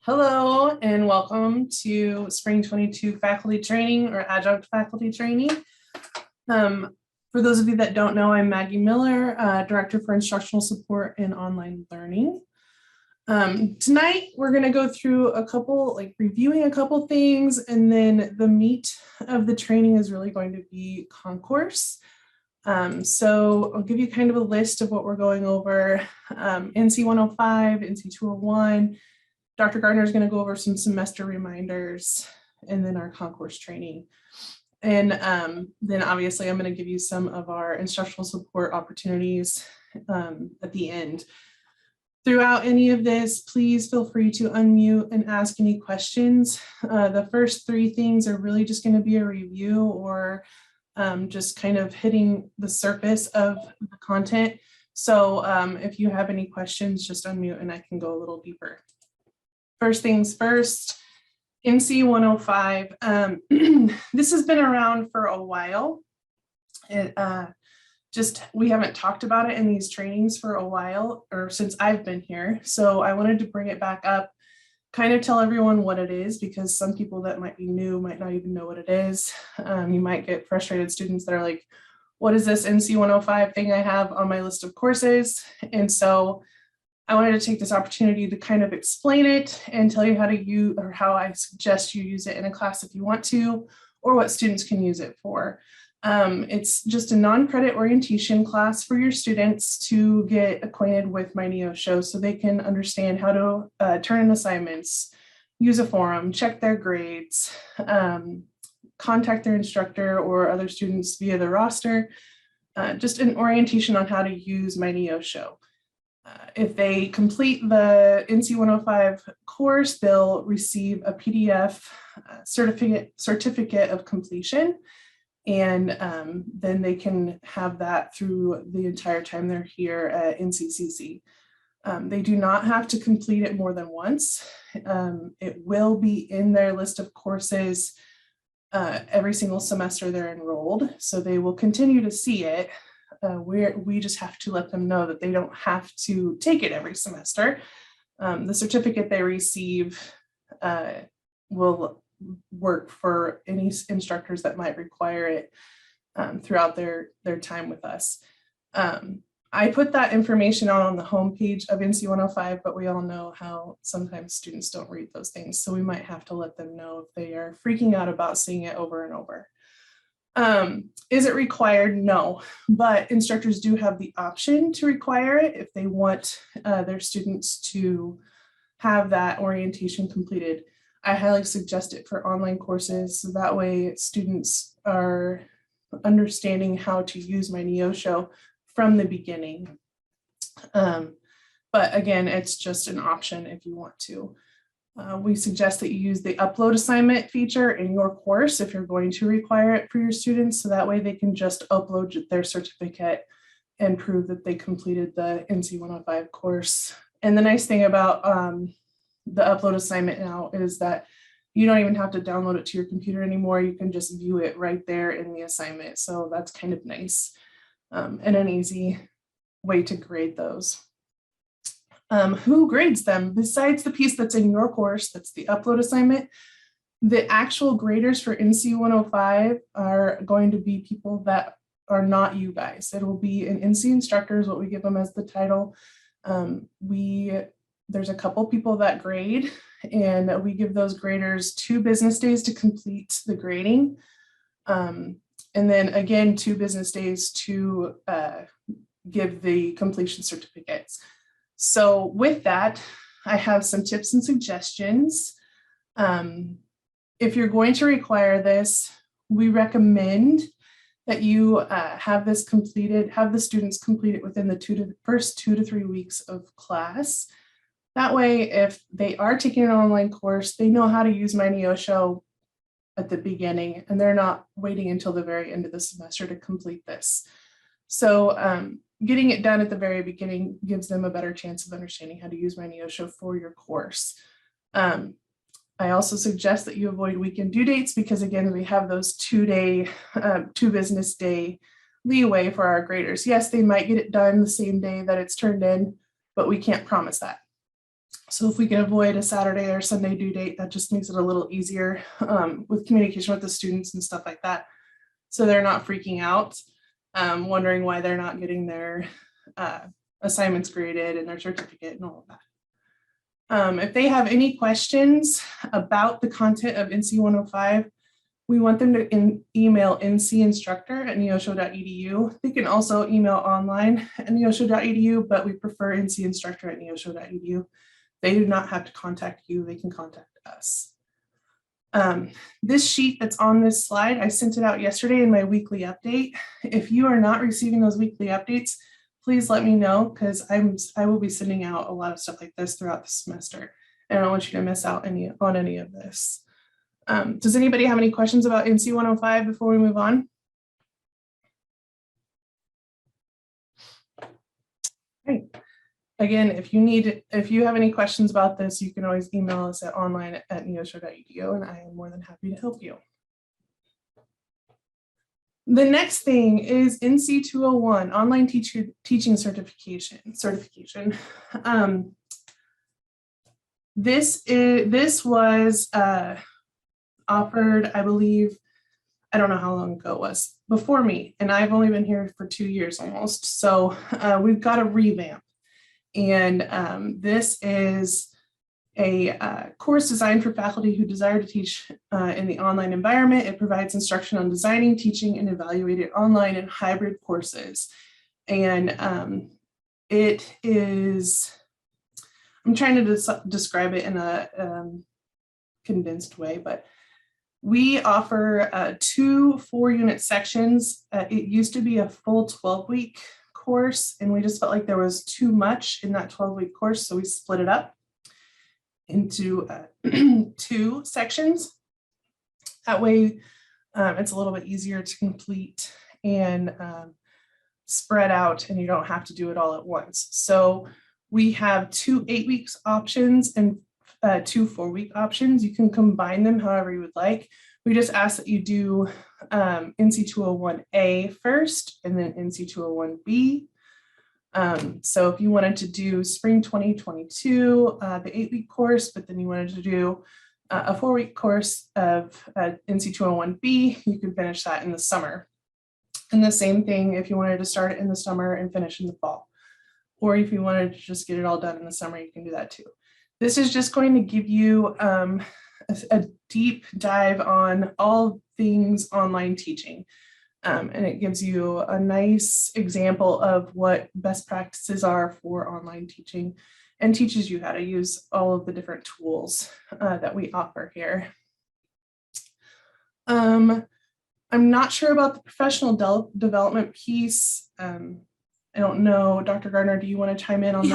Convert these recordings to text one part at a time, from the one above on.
Hello and welcome to Spring 22 faculty training or adjunct faculty training. For those of you that don't know, I'm Maggie Miller, Director for Instructional Support and Online Learning. Tonight, we're going to go through reviewing a couple things, and then the meat of the training is really going to be concourse. So I'll give you kind of a list of what we're going over. NC 105, NC 201. Dr. Gardner is going to go over some semester reminders and then our concourse training. And then obviously I'm going to give you some of our instructional support opportunities at the end. Throughout any of this, please feel free to unmute and ask any questions. The first three things are really just going to be a review or just kind of hitting the surface of the content. So if you have any questions, just unmute and I can go a little deeper. First things first, NC 105. This has been around for a while. We haven't talked about it in these trainings for a while, or since I've been here. So I wanted to bring it back up, kind of tell everyone what it is, because some people that might be new might not even know what it is. You might get frustrated students that are like, what is this NC 105 thing I have on my list of courses? And so I wanted to take this opportunity to kind of explain it and tell you how to use, or how I suggest you use it in a class if you want to, or what students can use it for. It's just a non-credit orientation class for your students to get acquainted with MyNeoShow so they can understand how to turn in assignments, use a forum, check their grades, contact their instructor or other students via the roster, just an orientation on how to use MyNeoShow. If they complete the NC 105 course, they'll receive a PDF certificate of completion, and then they can have that through the entire time they're here at NCCC. They do not have to complete it more than once. It will be in their list of courses every single semester they're enrolled, so they will continue to see it. We just have to let them know that they don't have to take it every semester. The certificate they receive will work for any instructors that might require it throughout their time with us. I put that information out on the homepage of NC 105, but we all know how sometimes students don't read those things. So we might have to let them know if they are freaking out about seeing it over and over. Is it required? No, but instructors do have the option to require it if they want their students to have that orientation completed. I highly suggest it for online courses, so that way students are understanding how to use MyNeoShow from the beginning. But again, it's just an option if you want to. We suggest that you use the upload assignment feature in your course if you're going to require it for your students, so that way they can just upload their certificate and prove that they completed the NC 105 course. And the nice thing about the upload assignment now is that you don't even have to download it to your computer anymore. You can just view it right there in the assignment. So that's kind of nice and an easy way to grade those. Who grades them? Besides the piece that's in your course, that's the upload assignment, the actual graders for NC 105 are going to be people that are not you guys. It'll be an NC instructors, what we give them as the title. There's a couple people that grade, and we give those graders 2 business days to complete the grading. And then again, 2 business days to give the completion certificates. So with that, I have some tips and suggestions. If you're going to require this, we recommend that you have this completed, have the students complete it within the first 2 to 3 weeks of class. That way, if they are taking an online course, they know how to use MyNeoShow at the beginning, and they're not waiting until the very end of the semester to complete this. So getting it done at the very beginning gives them a better chance of understanding how to use MyNeoShow for your course. I also suggest that you avoid weekend due dates because, again, we have those 2 business day leeway for our graders. Yes, they might get it done the same day that it's turned in, but we can't promise that. So if we can avoid a Saturday or Sunday due date, that just makes it a little easier with communication with the students and stuff like that. So they're not freaking out, wondering why they're not getting their assignments graded and their certificate and all of that. If they have any questions about the content of NC 105, we want them to email ncinstructor@neosho.edu. They can also email online at neosho.edu, but we prefer ncinstructor@neosho.edu. They do not have to contact you, they can contact us. This sheet that's on this slide, I sent it out yesterday in my weekly update. If you are not receiving those weekly updates, please let me know, because I will be sending out a lot of stuff like this throughout the semester, and I don't want you to miss out on any of this. Does anybody have any questions about NC 105 before we move on? Right. Again, if you have any questions about this, you can always email us at online@neosho.edu, and I am more than happy to help you. The next thing is NC 201, online teaching certification. This was offered, I believe, I don't know how long ago it was, before me, and I've only been here for 2 years almost. So we've got a revamp, and this is a course designed for faculty who desire to teach in the online environment. It provides instruction on designing, teaching, and evaluating online and hybrid courses. And it is, I'm trying to describe it in a condensed way, but we offer 2 4-unit sections. It used to be a full 12-week course, and we just felt like there was too much in that 12-week course, so we split it up into 2 sections. That way, it's a little bit easier to complete and spread out, and you don't have to do it all at once. So we have 2 8-week options and 2 4-week options. You can combine them however you would like. We just ask that you do NC 201A first and then NC 201B. So if you wanted to do spring 2022, the 8-week course, but then you wanted to do a 4-week course of NC 201B, you can finish that in the summer. And the same thing if you wanted to start it in the summer and finish in the fall. Or if you wanted to just get it all done in the summer, you can do that too. This is just going to give you a deep dive on all things online teaching. And it gives you a nice example of what best practices are for online teaching and teaches you how to use all of the different tools that we offer here. I'm not sure about the professional development piece. I don't know, Dr. Gardner, do you want to chime in on that?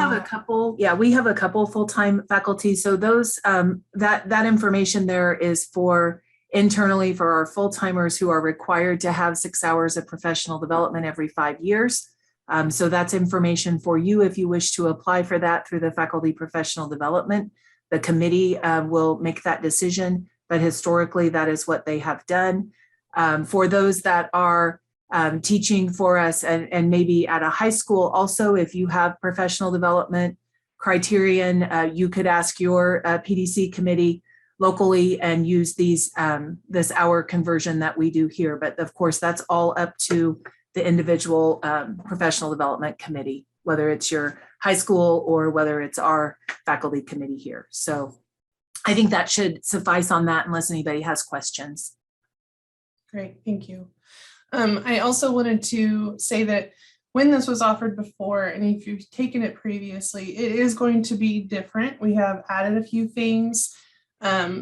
We have a couple full-time faculty. So those that information there is for internally for our full-timers who are required to have 6 hours of professional development every 5 years. So that's information for you if you wish to apply for that through the faculty professional development. The committee will make that decision, but historically that is what they have done. For those that are teaching for us and maybe at a high school also, if you have professional development criterion, you could ask your PDC committee locally and use these this hour conversion that we do here. But of course, that's all up to the individual professional development committee, whether it's your high school or whether it's our faculty committee here. So I think that should suffice on that unless anybody has questions. Great, thank you. I also wanted to say that when this was offered before, and if you've taken it previously, it is going to be different. We have added a few things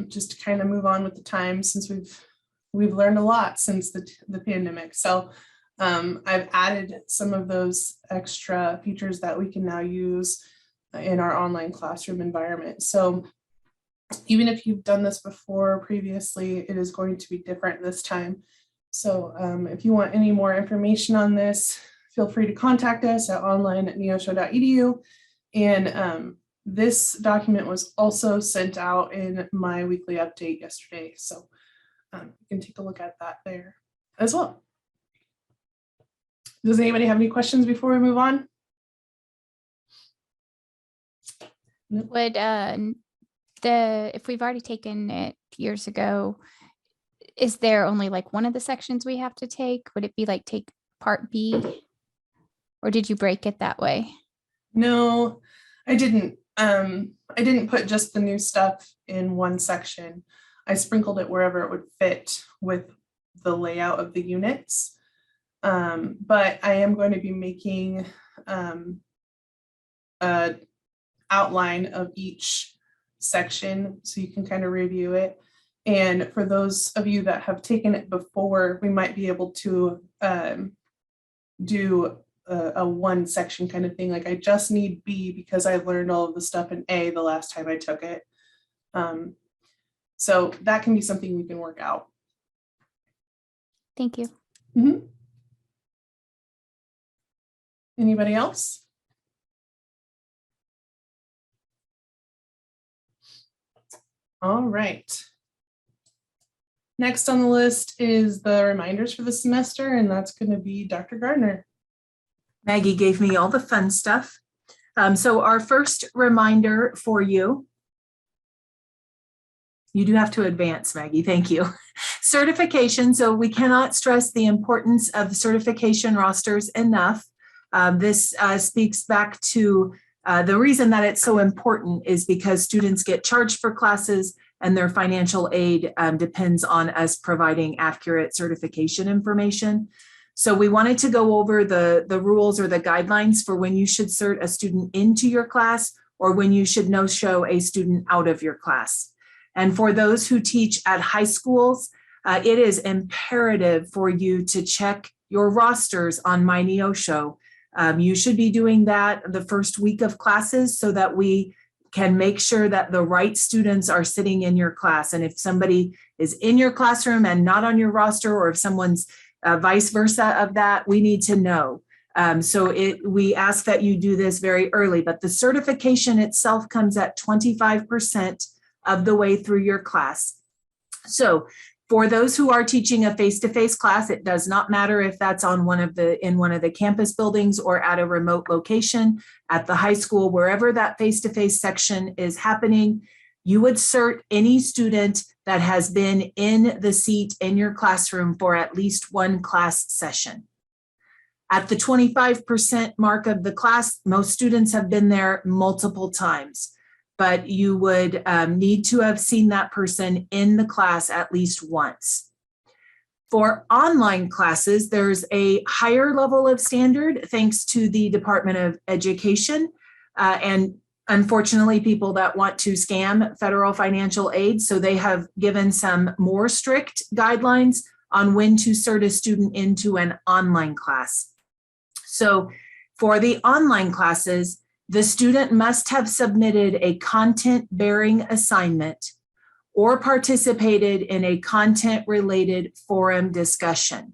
just to kind of move on with the times, since we've learned a lot since the pandemic. So I've added some of those extra features that we can now use in our online classroom environment. So even if you've done this before previously, it is going to be different this time. So if you want any more information on this, feel free to contact us at online@neosho.edu. And this document was also sent out in my weekly update yesterday. So you can take a look at that there as well. Does anybody have any questions before we move on? Would if we've already taken it years ago, is there only like one of the sections we have to take? Would it be like take part B? Or did you break it that way? No, I didn't. I didn't put just the new stuff in one section. I sprinkled it wherever it would fit with the layout of the units. But I am going to be making an outline of each section so you can kind of review it. And for those of you that have taken it before, we might be able to do a one section kind of thing. Like I just need B because I learned all of the stuff in A the last time I took it. So that can be something we can work out. Thank you. Mm-hmm. Anybody else? All right. Next on the list is the reminders for the semester, and that's going to be Dr. Gardner. Maggie gave me all the fun stuff. So our first reminder for you, you do have to advance, Maggie, thank you. Certification, so we cannot stress the importance of certification rosters enough. This speaks back to the reason that it's so important is because students get charged for classes and their financial aid depends on us providing accurate certification information. So we wanted to go over the rules or the guidelines for when you should cert a student into your class or when you should no-show a student out of your class. And for those who teach at high schools, it is imperative for you to check your rosters on MyNeoshow. You should be doing that the first week of classes so that we can make sure that the right students are sitting in your class. And if somebody is in your classroom and not on your roster, or if someone's vice versa of that, we need to know. So we ask that you do this very early, but the certification itself comes at 25% of the way through your class. So for those who are teaching a face-to-face class, it does not matter if that's on in one of the campus buildings or at a remote location, at the high school, wherever that face-to-face section is happening, you would cert any student that has been in the seat in your classroom for at least one class session. At the 25% mark of the class, most students have been there multiple times, but you would need to have seen that person in the class at least once. For online classes, there's a higher level of standard thanks to the Department of Education. And unfortunately, people that want to scam federal financial aid, so they have given some more strict guidelines on when to cert a student into an online class. So for the online classes, the student must have submitted a content-bearing assignment or participated in a content-related forum discussion.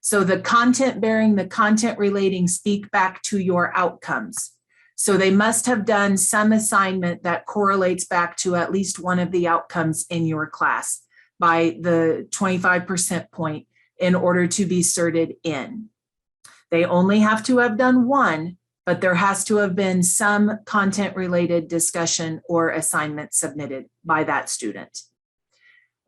So the content-bearing, the content-relating speak back to your outcomes. So they must have done some assignment that correlates back to at least one of the outcomes in your class by the 25% point in order to be certed in. They only have to have done one, but there has to have been some content-related discussion or assignment submitted by that student.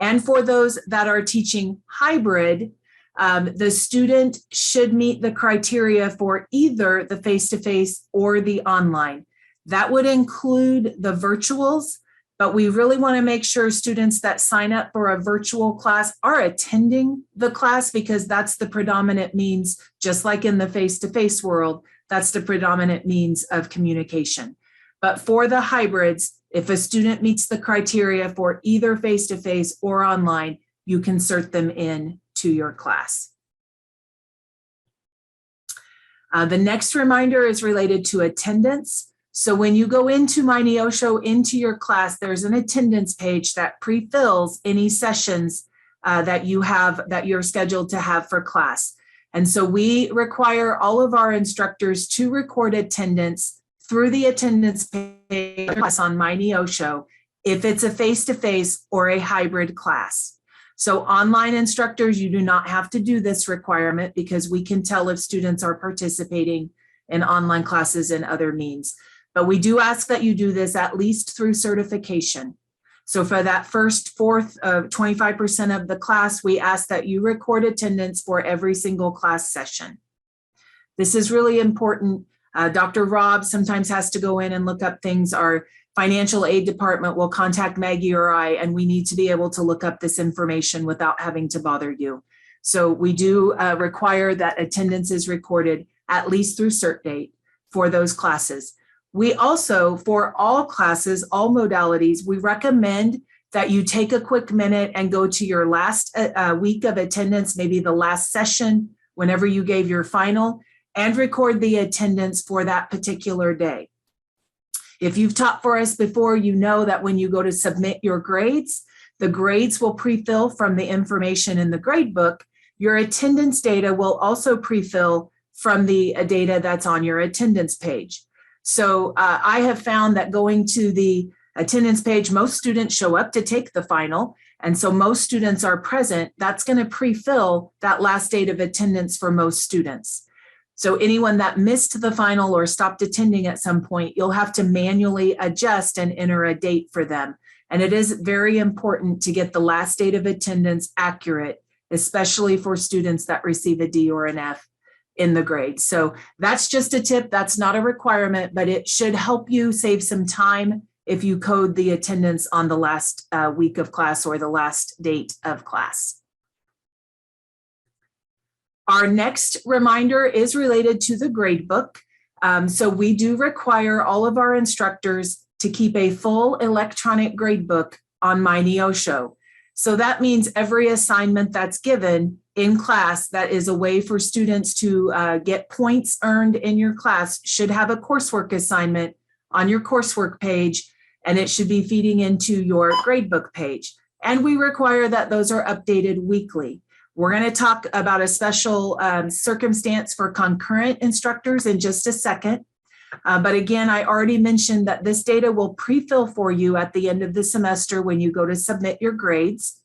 And for those that are teaching hybrid, the student should meet the criteria for either the face-to-face or the online. That would include the virtuals, but we really want to make sure students that sign up for a virtual class are attending the class, because that's the predominant means, just like in the face-to-face world, that's the predominant means of communication. But for the hybrids, if a student meets the criteria for either face-to-face or online, you can cert them in to your class. The next reminder is related to attendance. So when you go into MyNeoshow into your class, there's an attendance page that pre-fills any sessions that you're scheduled to have for class. And so we require all of our instructors to record attendance through the attendance page on MyNeoshow if it's a face-to-face or a hybrid class. So online instructors, you do not have to do this requirement because we can tell if students are participating in online classes and other means. But we do ask that you do this at least through certification. So for that first fourth of 25% of the class, we ask that you record attendance for every single class session. This is really important. Dr. Rob sometimes has to go in and look up things. Our financial aid department will contact Maggie or I, and we need to be able to look up this information without having to bother you. So we do require that attendance is recorded at least through cert date for those classes. We also, for all classes, all modalities, we recommend that you take a quick minute and go to your last week of attendance, maybe the last session, whenever you gave your final, and record the attendance for that particular day. If you've taught for us before, you know that when you go to submit your grades, the grades will pre-fill from the information in the grade book. Your attendance data will also pre-fill from the data that's on your attendance page. So I have found that going to the attendance page, most students show up to take the final. And so most students are present. That's going to pre-fill that last date of attendance for most students. So anyone that missed the final or stopped attending at some point, you'll have to manually adjust and enter a date for them. And it is very important to get the last date of attendance accurate, especially for students that receive a D or an F in the grade. So that's just a tip. That's not a requirement, but it should help you save some time if you code the attendance on the last week of class or the last date of class. Our next reminder is related to the gradebook. So we do require all of our instructors to keep a full electronic gradebook on MyNeosho. So that means every assignment that's given in class that is a way for students to get points earned in your class should have a coursework assignment on your coursework page, and it should be feeding into your gradebook page. And we require that those are updated weekly. We're going to talk about a special circumstance for concurrent instructors in just a second. But again, I already mentioned that this data will pre-fill for you at the end of the semester when you go to submit your grades.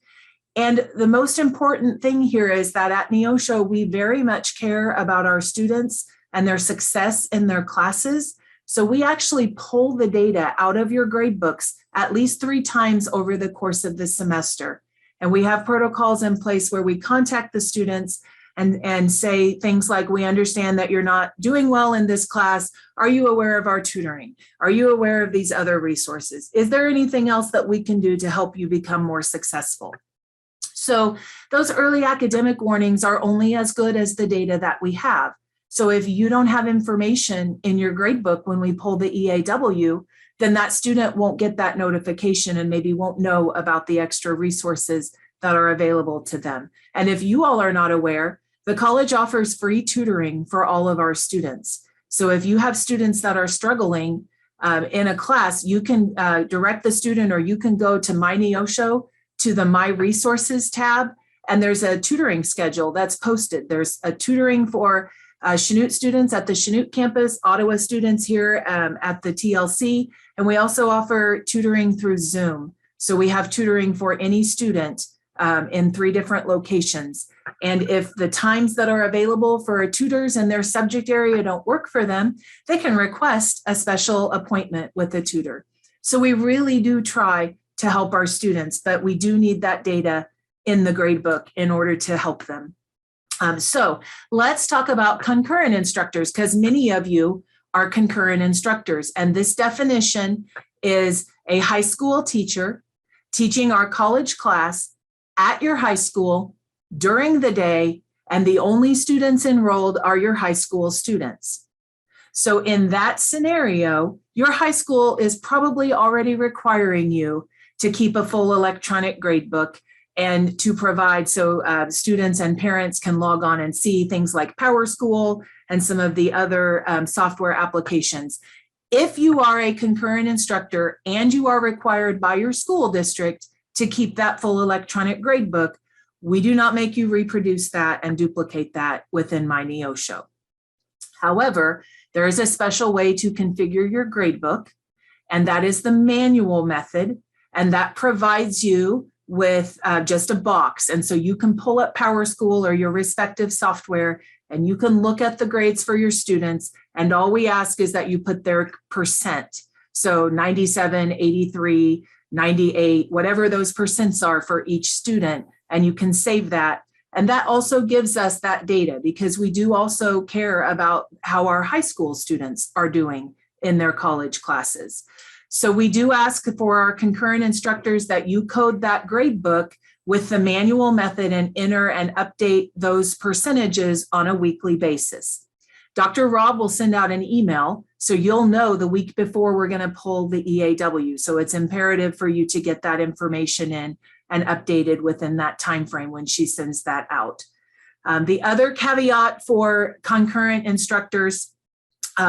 And the most important thing here is that at Neosho, we very much care about our students and their success in their classes. So we actually pull the data out of your grade books at least 3 times over the course of the semester. And we have protocols in place where we contact the students and say things like, we understand that you're not doing well in this class. Are you aware of our tutoring? Are you aware of these other resources? Is there anything else that we can do to help you become more successful? So those early academic warnings are only as good as the data that we have. So if you don't have information in your gradebook when we pull the EAW, then that student won't get that notification and maybe won't know about the extra resources that are available to them. And if you all are not aware, the college offers free tutoring for all of our students. So if you have students that are struggling in a class, you can direct the student, or you can go to MyNeosho to the My Resources tab, and there's a tutoring schedule that's posted. There's a tutoring for Chanute students at the Chanute campus, Ottawa students here at the TLC, and we also offer tutoring through Zoom. So we have tutoring for any student in 3 different locations. And if the times that are available for tutors in their subject area don't work for them, they can request a special appointment with a tutor. So we really do try to help our students, but we do need that data in the gradebook in order to help them. So let's talk about concurrent instructors, because many of you are concurrent instructors. And this definition is a high school teacher teaching our college class at your high school during the day, and the only students enrolled are your high school students. So in that scenario, your high school is probably already requiring you to keep a full electronic gradebook and to provide so students and parents can log on and see things like PowerSchool and some of the other software applications. If you are a concurrent instructor and you are required by your school district to keep that full electronic gradebook, we do not make you reproduce that and duplicate that within MyNeosho. However, there is a special way to configure your gradebook, and that is the manual method, and that provides you with just a box. And so you can pull up PowerSchool or your respective software, and you can look at the grades for your students, And all we ask is that you put their percent. So 97, 83, 98, whatever those percents are for each student, and you can save that. And that also gives us that data because we do also care about how our high school students are doing in their college classes. So we do ask for our concurrent instructors that you code that grade book with the manual method and enter and update those percentages on a weekly basis. Dr. Rob will send out an email so you'll know the week before we're going to pull the EAW. So it's imperative for you to get that information in and updated within that time frame when she sends that out. The other caveat for concurrent instructors,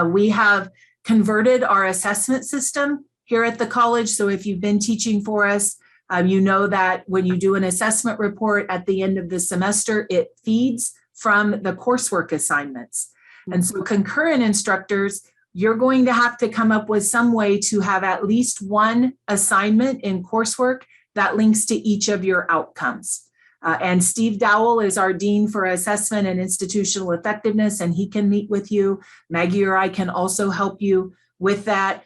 we have converted our assessment system here at the college. So if you've been teaching for us, you know that when you do an assessment report at the end of the semester, it feeds from the coursework assignments. And so concurrent instructors, you're going to have to come up with some way to have at least one assignment in coursework that links to each of your outcomes. And Steve Dowell is our Dean for Assessment and Institutional Effectiveness, and he can meet with you. Maggie or I can also help you with that.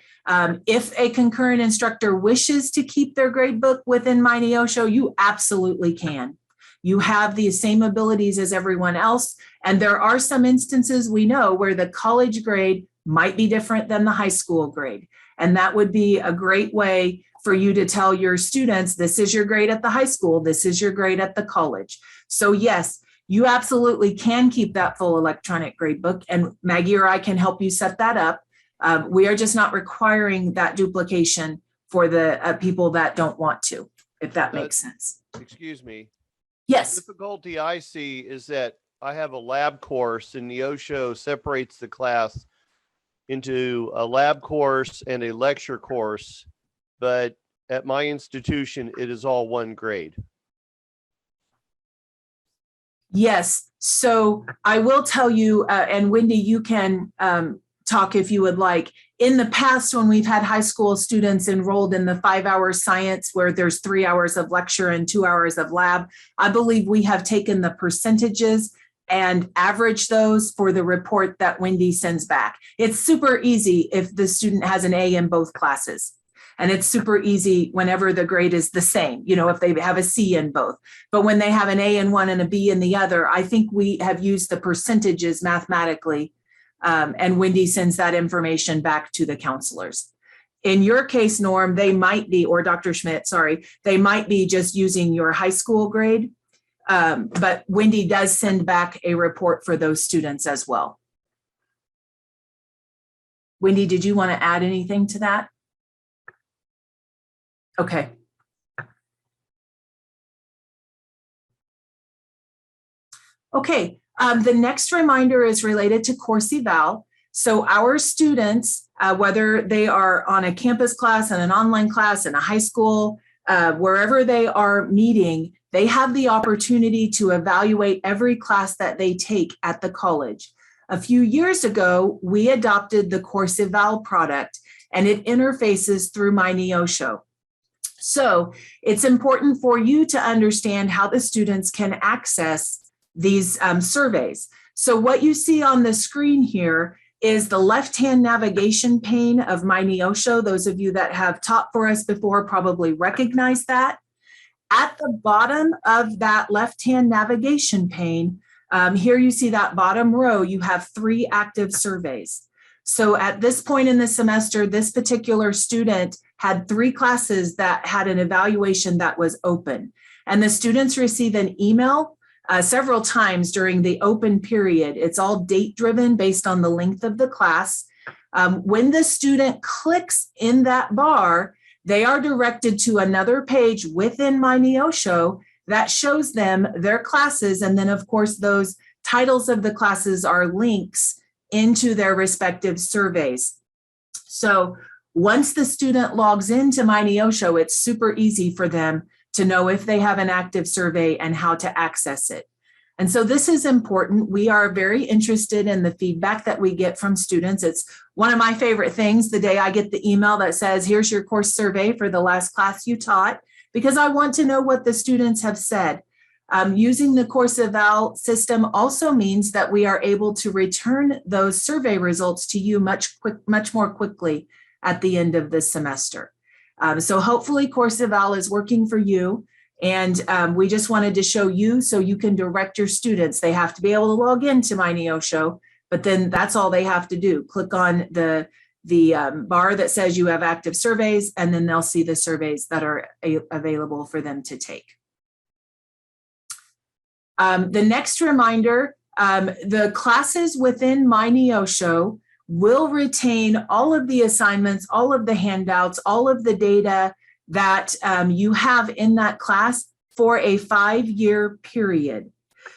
If a concurrent instructor wishes to keep their gradebook within MyNeosho, you absolutely can. You have the same abilities as everyone else. And there are some instances we know where the college grade might be different than the high school grade. And that would be a great way for you to tell your students, this is your grade at the high school, this is your grade at the college. So yes, you absolutely can keep that full electronic gradebook, and Maggie or I can help you set that up. We are just not requiring that duplication for the people that don't want to, if that makes sense. Excuse me. Yes. The difficulty I see is that I have a lab course and Neosho separates the class into a lab course and a lecture course, but at my institution, it is all one grade. Yes. So I will tell you, and Wendy, you can talk if you would like. In the past, when we've had high school students enrolled in the 5-hour science where there's 3 hours of lecture and 2 hours of lab, I believe we have taken the percentages and averaged those for the report that Wendy sends back. It's super easy if the student has an A in both classes. And it's super easy whenever the grade is the same, you know, if they have a C in both. But when they have an A in one and a B in the other, I think we have used the percentages mathematically. And Wendy sends that information back to the counselors. In your case, Norm, they might be, or Dr. Schmidt, sorry, they might be just using your high school grade. But Wendy does send back a report for those students as well. Wendy, did you want to add anything to that? Okay. Okay. The next reminder is related to course eval. So our students, whether they are on a campus class and an online class in a high school, wherever they are meeting, they have the opportunity to evaluate every class that they take at the college. A few years ago, we adopted the course eval product, and it interfaces through MyNeosho. So it's important for you to understand how the students can access these surveys. So what you see on the screen here is the left-hand navigation pane of MyNeosho. Those of you that have taught for us before probably recognize that. At the bottom of that left-hand navigation pane, here you see that bottom row, you have 3 active surveys. So at this point in the semester, this particular student had 3 classes that had an evaluation that was open. And the students receive an email several times during the open period. It's all date driven based on the length of the class. When the student clicks in that bar, they are directed to another page within MyNeosho that shows them their classes. And then of course, those titles of the classes are links into their respective surveys. So once the student logs into MyNeosho, it's super easy for them to know if they have an active survey and how to access it. And so this is important. We are very interested in the feedback that we get from students. It's one of my favorite things the day I get the email that says, here's your course survey for the last class you taught, because I want to know what the students have said. Using the course eval system also means that we are able to return those survey results to you much more quickly at the end of the semester. So hopefully course eval is working for you. And we just wanted to show you so you can direct your students. They have to be able to log into My Neosho, but then that's all they have to do. Click on the bar that says you have active surveys, and then they'll see the surveys that are available for them to take. The next reminder, the classes within My Neosho will retain all of the assignments, all of the handouts, all of the data that you have in that class for a 5-year period.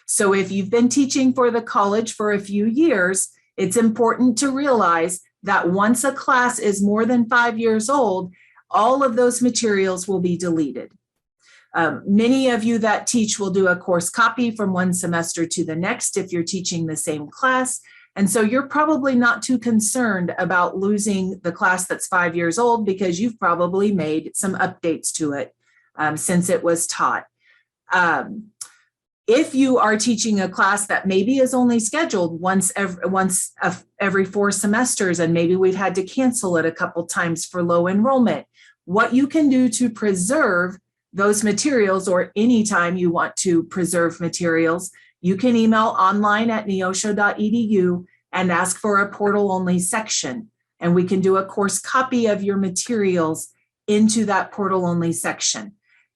So if you've been teaching for the college for a few years, it's important to realize that once a class is more than 5 years old, all of those materials will be deleted. Many of you that teach will do a course copy from one semester to the next if you're teaching the same class. And so you're probably not too concerned about losing the class that's 5 years old because you've probably made some updates to it since it was taught. If you are teaching a class that maybe is only scheduled once every 4 semesters, and maybe we've had to cancel it a couple times for low enrollment, what you can do to preserve those materials, or anytime you want to preserve materials, you can email online@neosho.edu and ask for a portal-only section, and we can do a course copy of your materials into that portal-only section.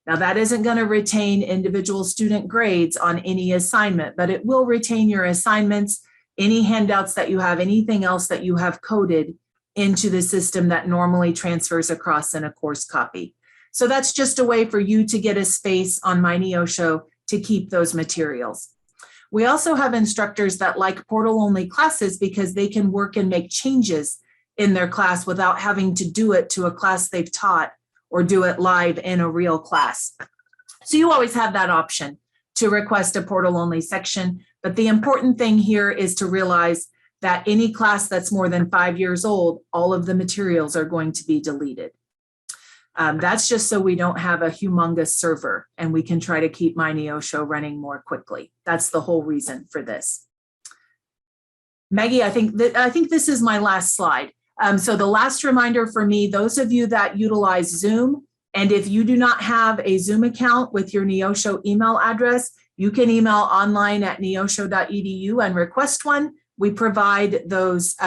Now, that isn't going to retain individual student grades on any assignment, but it will retain your assignments, any handouts that you have, anything else that you have coded into the system that normally transfers across in a course copy. So that's just a way for you to get a space on My Neosho to keep those materials. We also have instructors that like portal-only classes because they can work and make changes in their class without having to do it to a class they've taught or do it live in a real class. So you always have that option to request a portal-only section. But the important thing here is to realize that any class that's more than 5 years old, all of the materials are going to be deleted. That's just so we don't have a humongous server and we can try to keep My Neosho running more quickly. That's the whole reason for this. Maggie, I think this is my last slide. So the last reminder for me, those of you that utilize Zoom, and if you do not have a Zoom account with your Neosho email address, you can email online@neosho.edu and request one. We provide those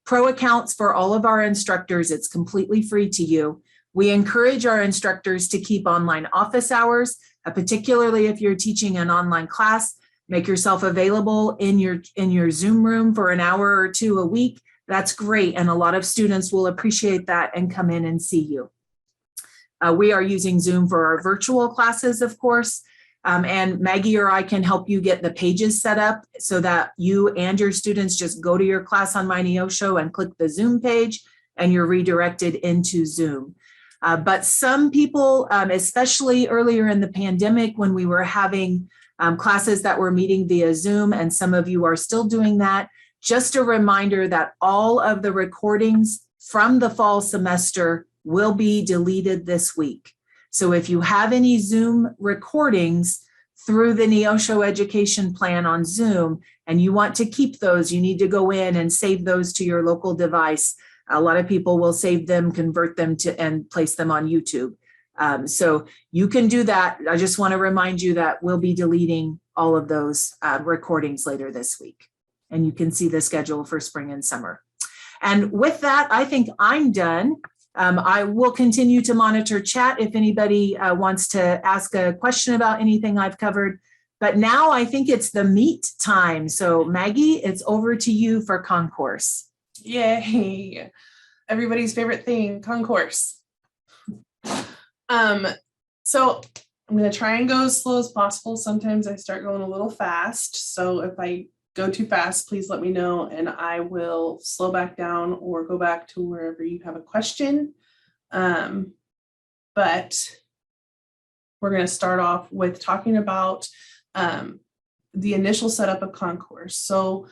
pro accounts for all of our instructors. It's completely free to you. We encourage our instructors to keep online office hours, particularly if you're teaching an online class. Make yourself available in your Zoom room for an hour or two a week. That's great, and a lot of students will appreciate that and come in and see you. We are using Zoom for our virtual classes, of course, and Maggie or I can help you get the pages set up so that you and your students just go to your class on My Neosho and click the Zoom page, and you're redirected into Zoom. But some people, especially earlier in the pandemic when we were having classes that were meeting via Zoom, and some of you are still doing that, just a reminder that all of the recordings from the fall semester will be deleted this week. So if you have any Zoom recordings through the Neosho Education Plan on Zoom and you want to keep those, you need to go in and save those to your local device. A lot of people will save them, convert them to, and place them on YouTube. So you can do that. I just want to remind you that we'll be deleting all of those recordings later this week. And you can see the schedule for spring and summer. And with that, I think I'm done. I will continue to monitor chat if anybody wants to ask a question about anything I've covered. But now I think it's the meat time. So Maggie, it's over to you for concourse. Yay. Everybody's favorite thing, concourse. So I'm going to try and go as slow as possible. Sometimes I start going a little fast. So if I go too fast, please let me know and I will slow back down or go back to wherever you have a question. But we're going to start off with talking about the initial setup of concourse. So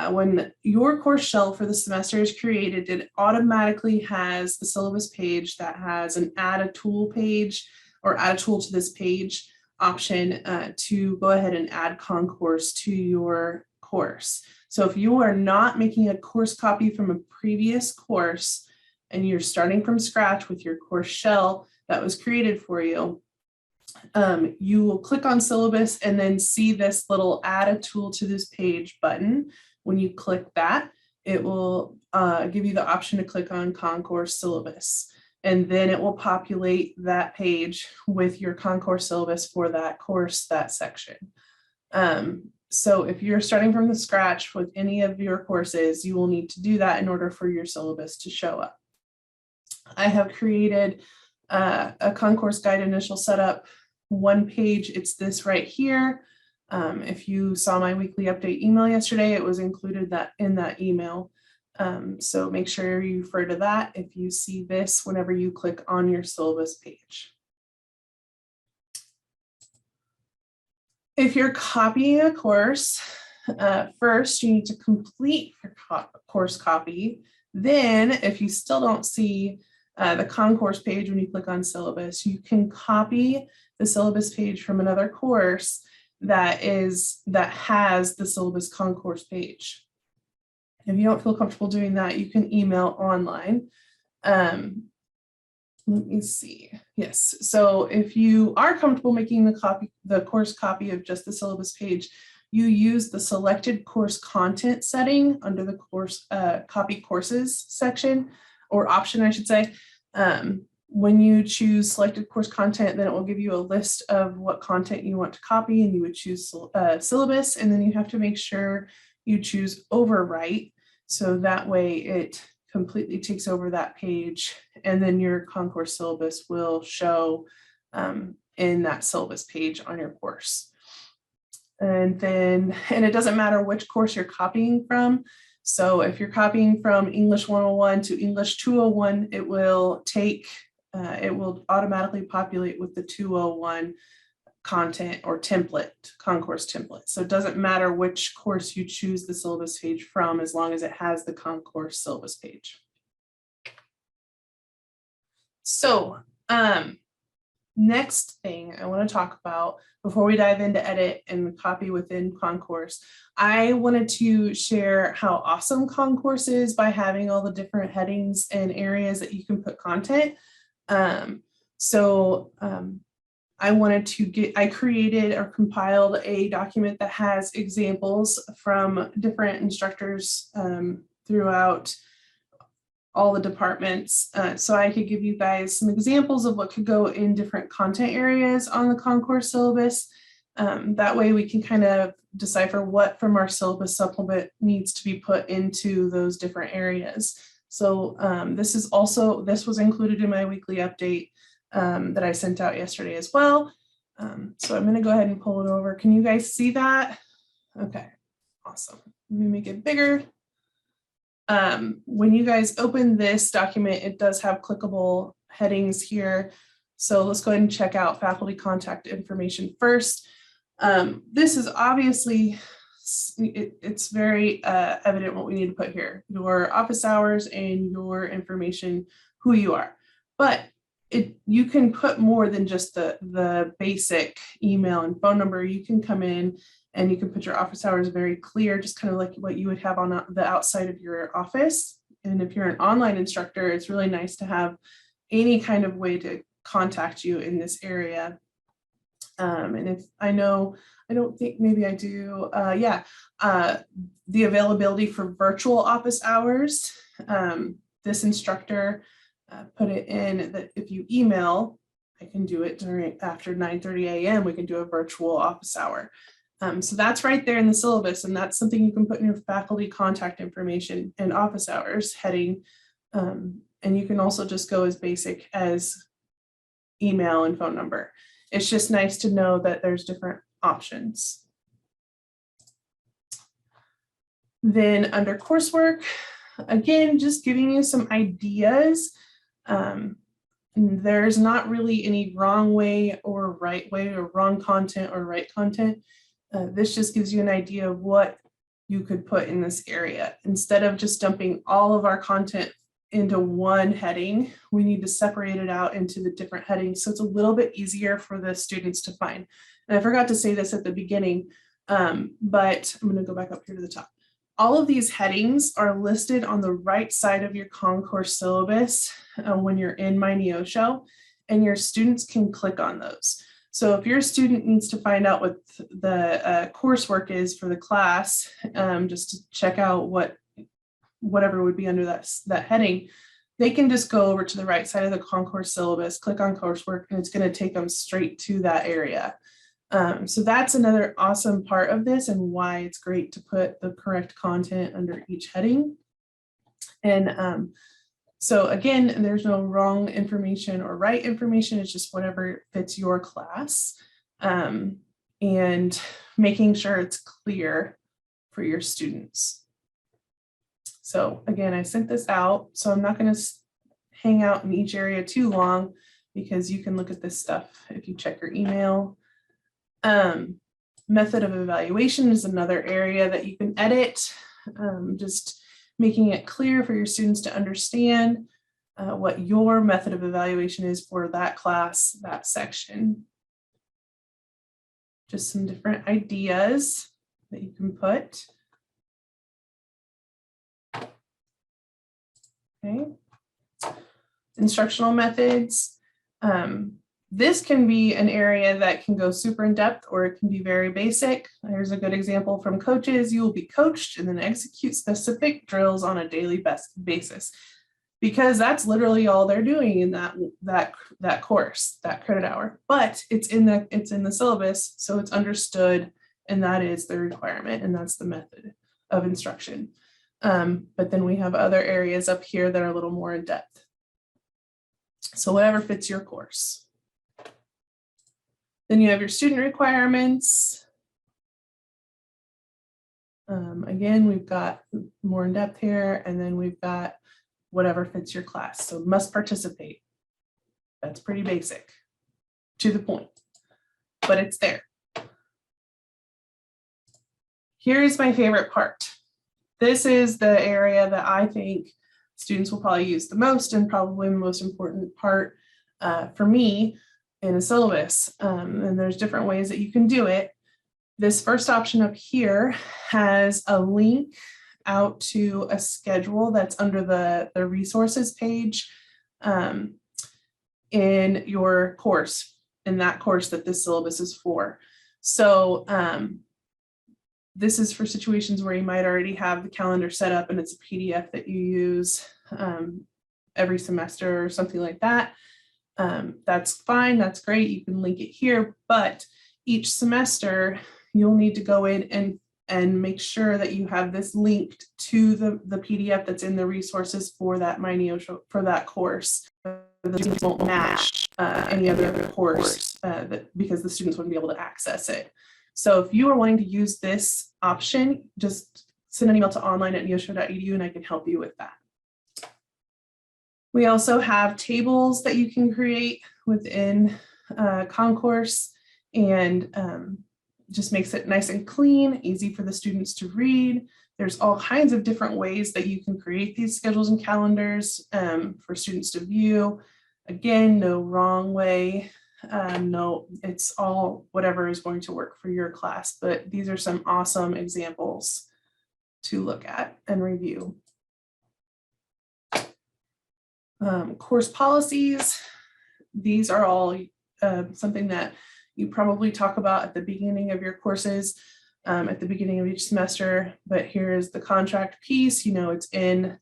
when your course shell for the semester is created, it automatically has the syllabus page that has an add a tool page or add a tool to this page. option to go ahead and add concourse to your course. So if you are not making a course copy from a previous course and you're starting from scratch with your course shell that was created for you, you will click on syllabus and then see this little add a tool to this page button. When you click that, it will give you the option to click on concourse syllabus. And then it will populate that page with your concourse syllabus for that course, that section. So if you're starting from the scratch with any of your courses, you will need to do that in order for your syllabus to show up. I have created a concourse guide initial setup, one page. It's this right here. If you saw my weekly update email yesterday, it was included in that email. So make sure you refer to that if you see this whenever you click on your syllabus page. If you're copying a course, first you need to complete your course copy. Then if you still don't see the concourse page when you click on syllabus, you can copy the syllabus page from another course that has the syllabus concourse page. If you don't feel comfortable doing that, you can email online. Let me see. Yes. So if you are comfortable making the course copy of just the syllabus page, you use the selected course content setting under the course copy courses section, or option, I should say. When you choose selected course content, then it will give you a list of what content you want to copy, and you would choose syllabus, and then you have to make sure you choose overwrite. So that way it completely takes over that page, and then your concourse syllabus will show in that syllabus page on your course. And it doesn't matter which course you're copying from. So if you're copying from English 101 to English 201, it will automatically populate with the 201 content or template, concourse template. So it doesn't matter which course you choose the syllabus page from, as long as it has the concourse syllabus page. So next thing I want to talk about before we dive into edit and copy within concourse, I wanted to share how awesome concourse is by having all the different headings and areas that you can put content. I created or compiled a document that has examples from different instructors throughout all the departments. So I could give you guys some examples of what could go in different content areas on the concourse syllabus. That way we can kind of decipher what from our syllabus supplement needs to be put into those different areas. So this was included in my weekly update that I sent out yesterday as well. So I'm going to go ahead and pull it over. Can you guys see that? Okay, awesome. Let me make it bigger. When you guys open this document, it does have clickable headings here. So let's go ahead and check out faculty contact information first. This is obviously, it's very evident what we need to put here: your office hours and your information, who you are. But you can put more than just the basic email and phone number. You can come in and you can put your office hours very clear, just kind of like what you would have on the outside of your office. And if you're an online instructor, it's really nice to have any kind of way to contact you in this area. And if I don't think maybe I do, the availability for virtual office hours. This instructor put it in that if you email, I can do it after 9:30 a.m. We can do a virtual office hour. So that's right there in the syllabus, and that's something you can put in your faculty contact information and office hours heading. And you can also just go as basic as email and phone number. It's just nice to know that there's different options. Then under coursework, again, just giving you some ideas. There's not really any wrong way or right way, or wrong content or right content. This just gives you an idea of what you could put in this area. Instead of just dumping all of our content into one heading. We need to separate it out into the different headings. So it's a little bit easier for the students to find. And I forgot to say this at the beginning, but I'm going to go back up here to the top. All of these headings are listed on the right side of your concourse syllabus when you're in My Neosho, and your students can click on those. So if your student needs to find out what the coursework is for the class, just to check out whatever would be under that heading, they can just go over to the right side of the concourse syllabus, click on coursework, and it's going to take them straight to that area. So that's another awesome part of this and why it's great to put the correct content under each heading. And so again, there's no wrong information or right information. It's just whatever fits your class, and making sure it's clear for your students. So again, I sent this out, so I'm not going to hang out in each area too long because you can look at this stuff if you check your email. Method of evaluation is another area that you can edit, just making it clear for your students to understand what your method of evaluation is for that class, that section. Just some different ideas that you can put. Okay. Instructional methods. This can be an area that can go super in depth, or it can be very basic. Here's a good example from coaches. You will be coached and then execute specific drills on a daily basis, because that's literally all they're doing in that course, that credit hour. But it's in the syllabus, so it's understood, and that is the requirement, and that's the method of instruction. But then we have other areas up here that are a little more in depth. So whatever fits your course. Then you have your student requirements. Again, we've got more in depth here, and then we've got whatever fits your class. So must participate. That's pretty basic, to the point, but it's there. Here's my favorite part. This is the area that I think students will probably use the most, and probably the most important part for me in a syllabus. And there's different ways that you can do it. This first option up here has a link out to a schedule that's under the resources page in your course, in that course that this syllabus is for. So this is for situations where you might already have the calendar set up and it's a PDF that you use every semester or something like that. That's fine, that's great, you can link it here, but each semester you'll need to go in and make sure that you have this linked to the PDF that's in the resources for that My Neosho, for that course. The students won't match any other course because the students wouldn't be able to access it. So if you are wanting to use this option, just send an email to online@neosho.edu and I can help you with that. We also have tables that you can create within Concourse, and just makes it nice and clean, easy for the students to read. There's all kinds of different ways that you can create these schedules and calendars for students to view. Again, no wrong way. No, it's all whatever is going to work for your class, but these are some awesome examples to look at and review. Course policies. These are all something that you probably talk about at the beginning of your courses, at the beginning of each semester, but here is the contract piece. You know, it's in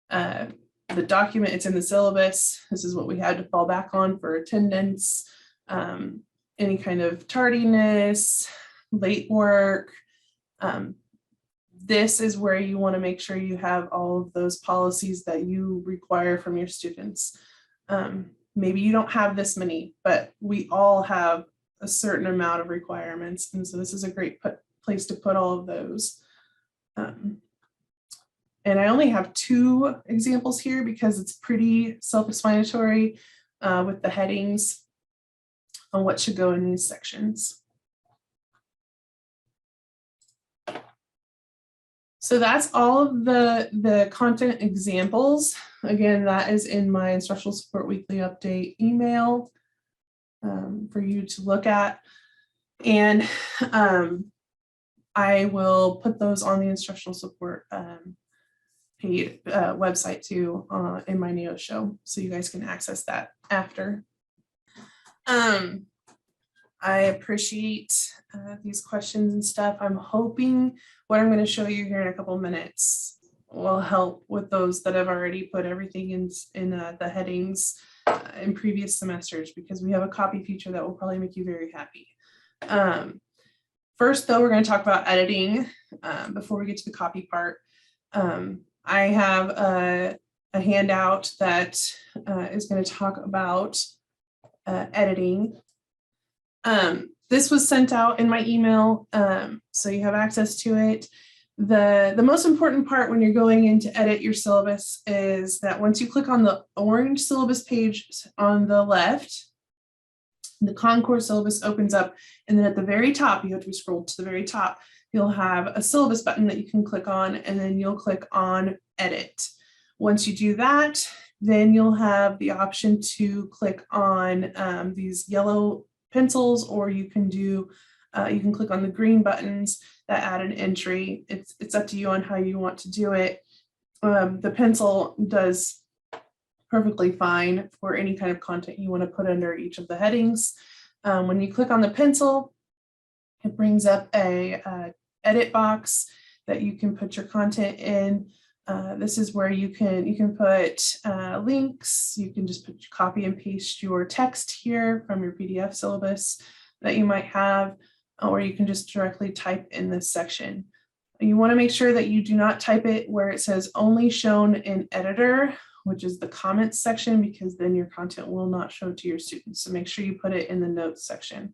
the document, it's in the syllabus. This is what we had to fall back on for attendance, any kind of tardiness, late work. This is where you want to make sure you have all of those policies that you require from your students. Maybe you don't have this many, but we all have a certain amount of requirements. And so this is a great place to put all of those. And I only have 2 examples here because it's pretty self-explanatory with the headings on what should go in these sections. So that's all of the content examples again, that is in my instructional support weekly update email for you to look at. And I will put those on the instructional support paid website too in my Neo show, so you guys can access that after. I appreciate these questions and stuff. I'm hoping what I'm going to show you here in a couple minutes will help with those that have already put everything in the headings in previous semesters, because we have a copy feature that will probably make you very happy. First, though, we're going to talk about editing before we get to the copy part. I have a handout that is going to talk about editing. This was sent out in my email, so you have access to it. The most important part when you're going in to edit your syllabus is that once you click on the orange syllabus page on the left, the Concord syllabus opens up, and then at the very top, you have to scroll to the very top, you'll have a syllabus button that you can click on, and then you'll click on edit. Once you do that, then you'll have the option to click on these yellow pencils, or you can click on the green buttons that add an entry. It's up to you on how you want to do it. The pencil does perfectly fine for any kind of content you want to put under each of the headings. When you click on the pencil, it brings up a edit box that you can put your content in. This is where you can put links. You can just copy and paste your text here from your PDF syllabus that you might have, or you can just directly type in this section. You want to make sure that you do not type it where it says only shown in editor, which is the comments section, because then your content will not show to your students. So make sure you put it in the notes section.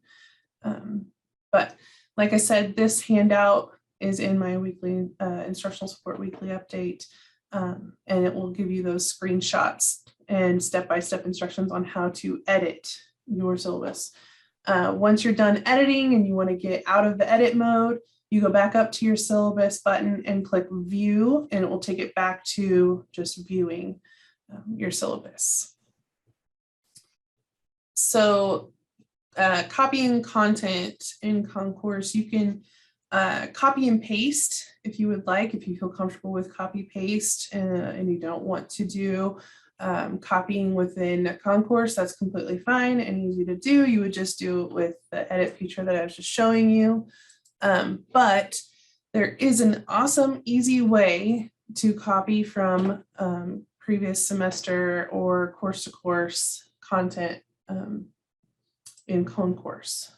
But like I said, this handout is in my weekly instructional support weekly update, and it will give you those screenshots and step-by-step instructions on how to edit your syllabus. Once you're done editing and you want to get out of the edit mode, you go back up to your syllabus button and click view, and it will take it back to just viewing your syllabus. So copying content in Concourse, you can copy and paste if you would like, if you feel comfortable with copy paste and you don't want to do copying within Concourse, that's completely fine and easy to do. You would just do it with the edit feature that I was just showing you. But there is an awesome, easy way to copy from previous semester or course to course content in Concourse.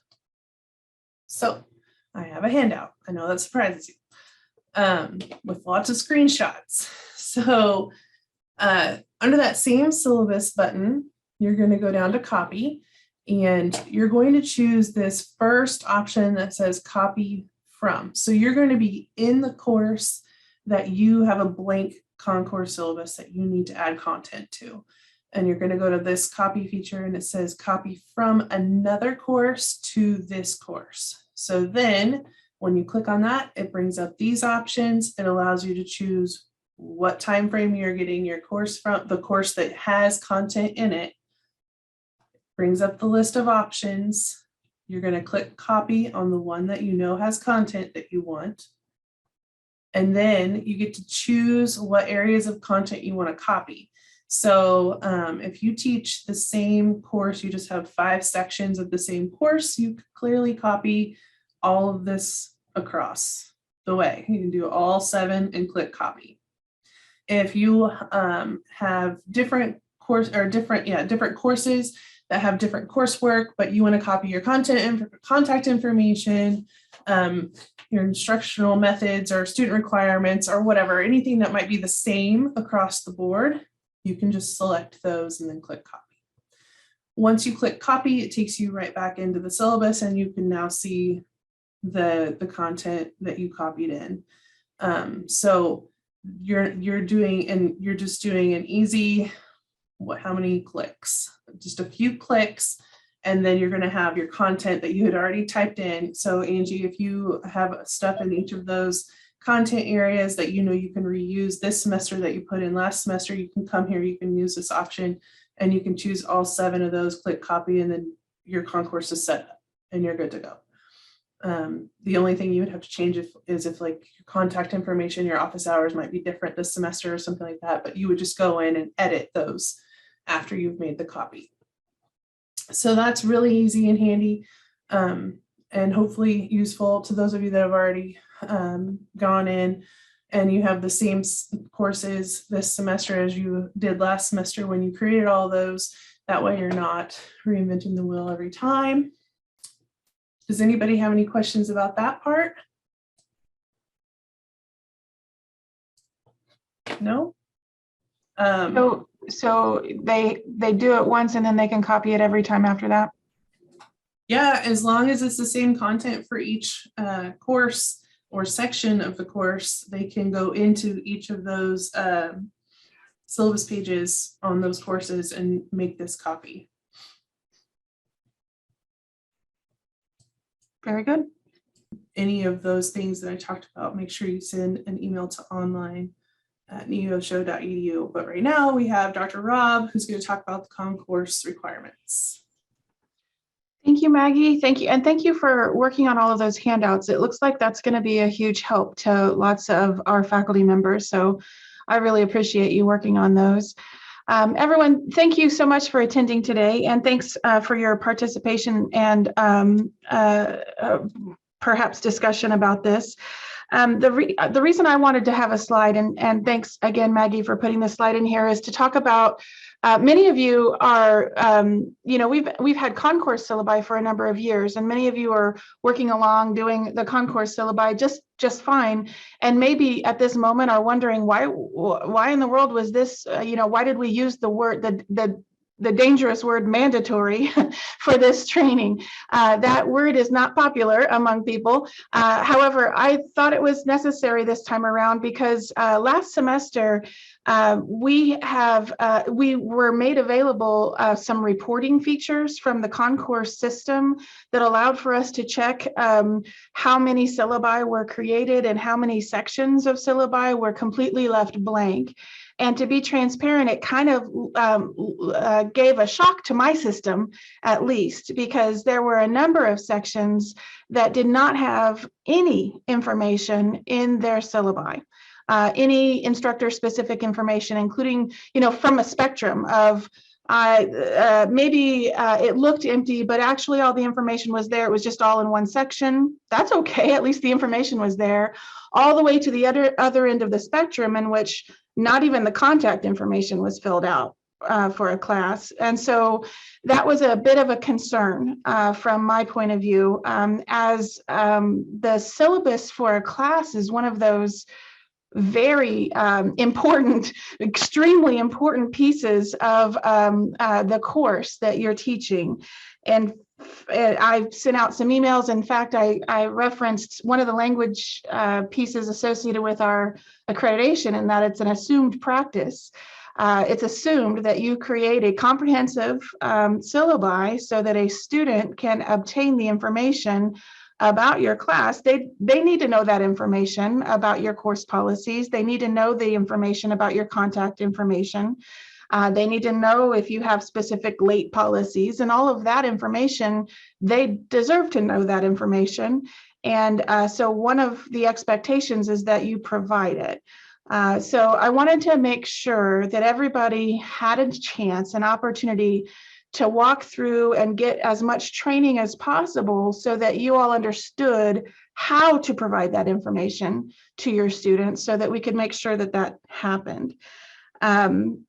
So I have a handout. I know that surprises you, with lots of screenshots. So under that same syllabus button, you're going to go down to copy, and you're going to choose this first option that says copy from. So you're going to be in the course that you have a blank Concourse syllabus that you need to add content to. And you're going to go to this copy feature, and it says copy from another course to this course. So then when you click on that, it brings up these options. It allows you to choose what time frame you're getting your course from, the course that has content in it. Brings up the list of options. You're going to click copy on the one that you know has content that you want. And then you get to choose what areas of content you want to copy. So if you teach the same course, you just have 5 sections of the same course, you could clearly copy all of this across the way. You can do all 7 and click copy. If you have different courses that have different coursework, but you want to copy your content and contact information, your instructional methods or student requirements or whatever, anything that might be the same across the board, you can just select those and then click copy. Once you click copy, it takes you right back into the syllabus, and you can now see the content that you copied in. So you're just doing an easy, how many clicks? Just a few clicks, and then you're going to have your content that you had already typed in. So Angie, if you have stuff in each of those content areas that you know you can reuse this semester that you put in last semester. You can come here, you can use this option, and you can choose all 7 of those, click copy, and then your concourse is set up and you're good to go. The only thing you would have to change is if like your contact information, your office hours might be different this semester or something like that, but you would just go in and edit those after you've made the copy. So that's really easy and handy, and hopefully useful to those of you that have already gone in and you have the same courses this semester as you did last semester when you created all those. That way you're not reinventing the wheel every time. Does anybody have any questions about that part? No? So they do it once and then they can copy it every time after that? Yeah, as long as it's the same content for each course or section of the course, they can go into each of those syllabus pages on those courses and make this copy. Very good. Any of those things that I talked about, make sure you send an email to online@neosho.edu. But right now we have Dr. Rob, who's going to talk about the concourse requirements. Thank you, Maggie. Thank you. And thank you for working on all of those handouts. It looks like that's going to be a huge help to lots of our faculty members. So I really appreciate you working on those. Everyone, thank you so much for attending today, and thanks for your participation and perhaps discussion about this. The reason I wanted to have a slide, and thanks again, Maggie, for putting this slide in here, is to talk about many of you are, we've had concourse syllabi for a number of years, and many of you are working along doing the concourse syllabi just fine, and maybe at this moment are wondering why in the world was this, why did we use the word, the dangerous word mandatory for this training. That word is not popular among people. However, I thought it was necessary this time around because last semester we were made available some reporting features from the concourse system that allowed for us to check how many syllabi were created and how many sections of syllabi were completely left blank. And to be transparent, it kind of gave a shock to my system, at least, because there were a number of sections that did not have any information in their syllabi, any instructor-specific information, including, from a spectrum of maybe it looked empty, but actually all the information was there. It was just all in one section. That's okay. At least the information was there, all the way to the other end of the spectrum, in which not even the contact information was filled out for a class. And so that was a bit of a concern from my point of view, as the syllabus for a class is one of those very important, extremely important pieces of the course that you're teaching. And I sent out some emails. In fact, I referenced one of the language pieces associated with our accreditation, and that it's an assumed practice. It's assumed that you create a comprehensive syllabi so that a student can obtain the information about your class. They need to know that information about your course policies. They need to know the information about your contact information. They need to know if you have specific late policies, and all of that information. They deserve to know that information. And so one of the expectations is that you provide it. So I wanted to make sure that everybody had a chance, an opportunity to walk through and get as much training as possible so that you all understood how to provide that information to your students so that we could make sure that that happened. One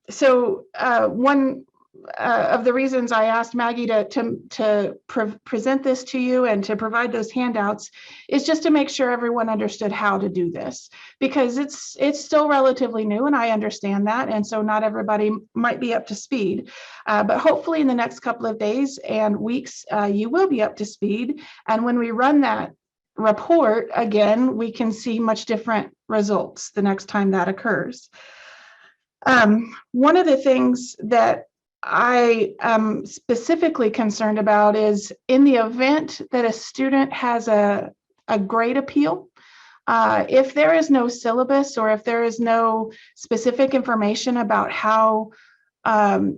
of the reasons I asked Maggie to present this to you and to provide those handouts is just to make sure everyone understood how to do this, because it's still relatively new, and I understand that, and so not everybody might be up to speed, but hopefully in the next couple of days and weeks you will be up to speed, and when we run that report again, we can see much different results the next time that occurs. One of the things that I am specifically concerned about is in the event that a student has a grade appeal If there is no syllabus or if there is no specific information about how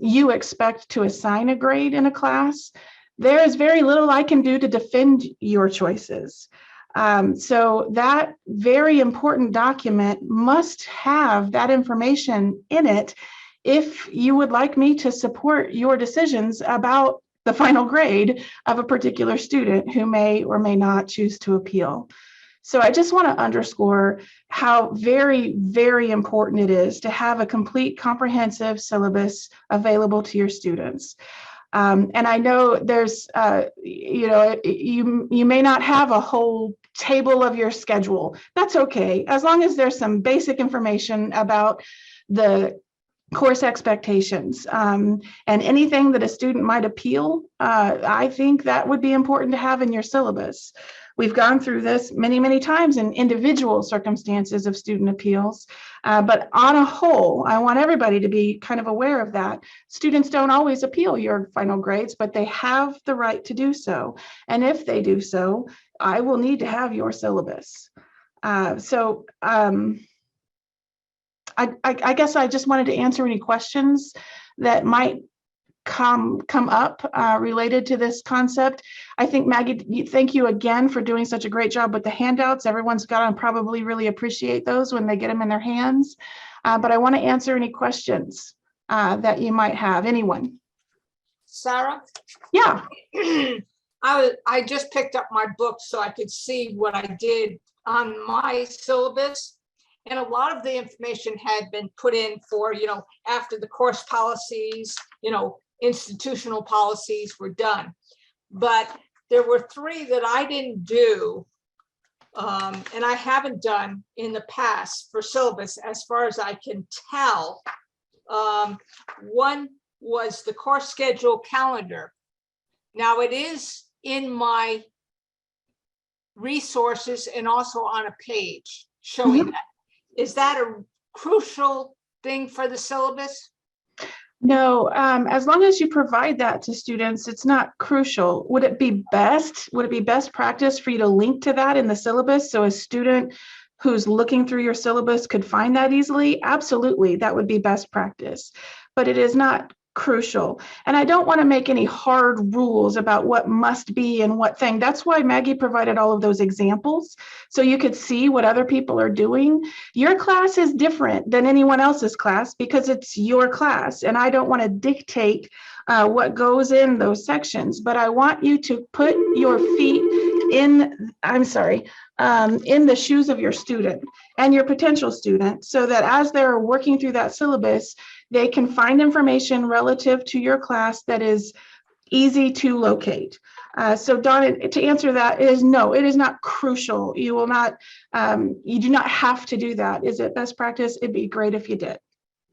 you expect to assign a grade in a class, there is very little I can do to defend your choices. So that very important document must have that information in it if you would like me to support your decisions about the final grade of a particular student who may or may not choose to appeal. So I just want to underscore how very, very important it is to have a complete comprehensive syllabus available to your students. And I know there's, you may not have a whole table of your schedule. That's okay, as long as there's some basic information about the course expectations and anything that a student might appeal. I think that would be important to have in your syllabus. We've gone through this many, many times in individual circumstances of student appeals, but on a whole, I want everybody to be kind of aware of that. Students don't always appeal your final grades, but they have the right to do so. And if they do so, I will need to have your syllabus. I guess I just wanted to answer any questions that might come up related to this concept. I think, Maggie, thank you again for doing such a great job with the handouts. Everyone's got to probably really appreciate those when they get them in their hands. But I want to answer any questions that you might have. Anyone? Sarah? Yeah. I just picked up my book so I could see what I did on my syllabus. And a lot of the information had been put in for, after the course policies, institutional policies were done. But there were 3 that I didn't do, and I haven't done in the past for syllabus, as far as I can tell. One was the course schedule calendar. Now it is in my resources and also on a page showing that. Is that a crucial thing for the syllabus? No, as long as you provide that to students, it's not crucial. Would it be best practice for you to link to that in the syllabus so a student who's looking through your syllabus could find that easily? Absolutely, that would be best practice, but it is not crucial. And I don't want to make any hard rules about what must be and what thing. That's why Maggie provided all of those examples so you could see what other people are doing. Your class is different than anyone else's class because it's your class, and I don't want to dictate what goes in those sections, but I want you to put your feet in the shoes of your student and your potential student, so that as they're working through that syllabus, they can find information relative to your class that is easy to locate. So Dawn, to answer that is no, it is not crucial. You will not, you do not have to do that. Is it best practice? It'd be great if you did.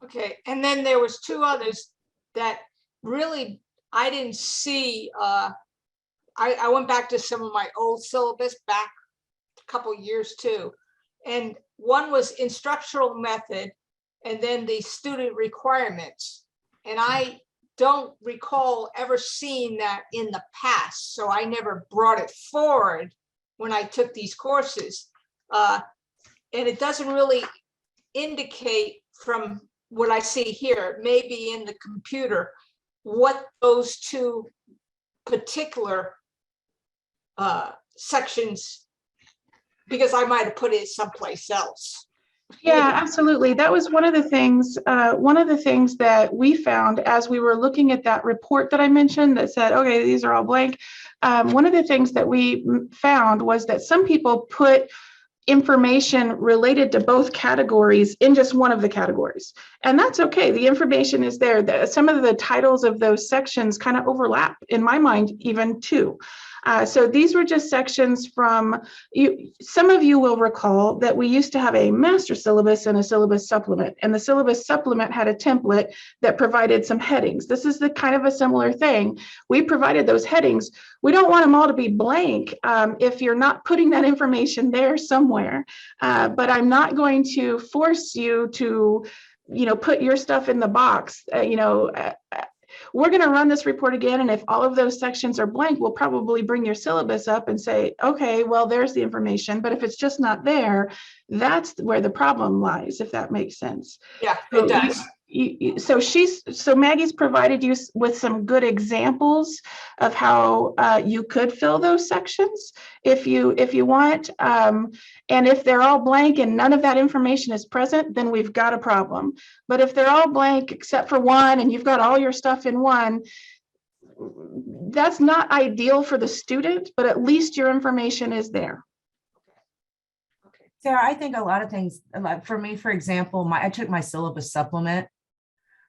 Okay, and then there was 2 others that really I didn't see. I went back to some of my old syllabus back a couple years too. And one was instructional method and then the student requirements. And I don't recall ever seeing that in the past. So I never brought it forward when I took these courses. And it doesn't really indicate from what I see here, maybe in the computer, what those 2 particular sections, because I might have put it someplace else. Yeah, absolutely. That was one of the things that we found as we were looking at that report that I mentioned that said, okay, these are all blank. One of the things that we found was that some people put information related to both categories in just one of the categories. And that's okay. The information is there. Some of the titles of those sections kind of overlap, in my mind, even too. So these were just sections from, some of you will recall that we used to have a master syllabus and a syllabus supplement, and the syllabus supplement had a template that provided some headings. This is the kind of a similar thing. We provided those headings. We don't want them all to be blank if you're not putting that information there somewhere, but I'm not going to force you to, put your stuff in the box, we're going to run this report again. And if all of those sections are blank, we'll probably bring your syllabus up and say, okay, well, there's the information. But if it's just not there, that's where the problem lies, if that makes sense. Yeah, So it does. so Maggie's provided you with some good examples of how you could fill those sections if you want. And if they're all blank and none of that information is present, then we've got a problem. But if they're all blank except for one and you've got all your stuff in one, that's not ideal for the student, but at least your information is there. Sarah, I think a lot of things, like for me, for example, I took my syllabus supplement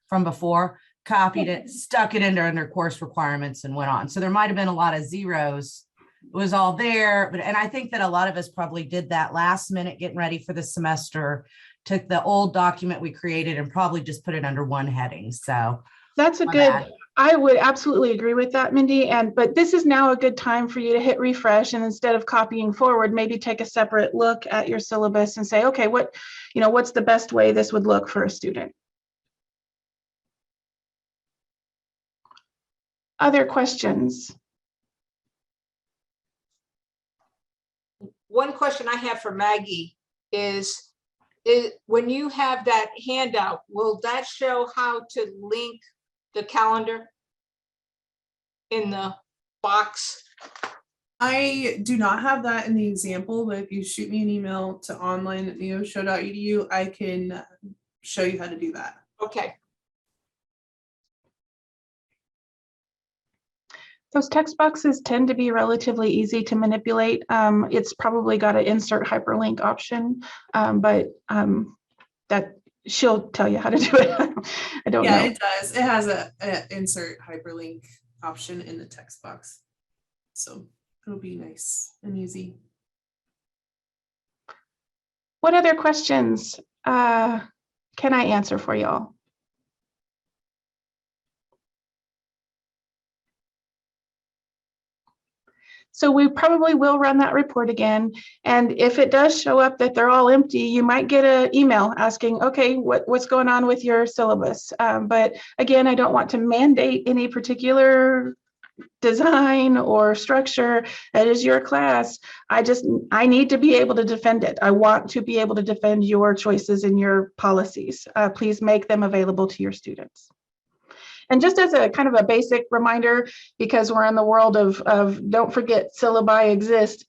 from before, copied it, stuck it under course requirements and went on. So there might have been a lot of zeros. It was all there, and I think that a lot of us probably did that last minute, getting ready for the semester, took the old document we created and probably just put it under one heading. So that's a my good, bad. I would absolutely agree with that, Mindy. But this is now a good time for you to hit refresh, and instead of copying forward, maybe take a separate look at your syllabus and say, okay, what's the best way this would look for a student? Other questions? One question I have for Maggie is when you have that handout, will that show how to link the calendar in the box? I do not have that in the example, but if you shoot me an email to online@neosho.edu, I can show you how to do that. Okay, Those text boxes tend to be relatively easy to manipulate. It's probably got an insert hyperlink option, but that she'll tell you how to do it. I don't know. It does. It has a insert hyperlink option in the text box. So it'll be nice and easy. What other questions can I answer for y'all? So we probably will run that report again. And if it does show up that they're all empty, you might get an email asking, okay, what's going on with your syllabus? But again, I don't want to mandate any particular design or structure. That is your class. I need to be able to defend it. I want to be able to defend your choices and your policies. Please make them available to your students. And just as a kind of a basic reminder, because we're in the world of don't forget syllabi exist.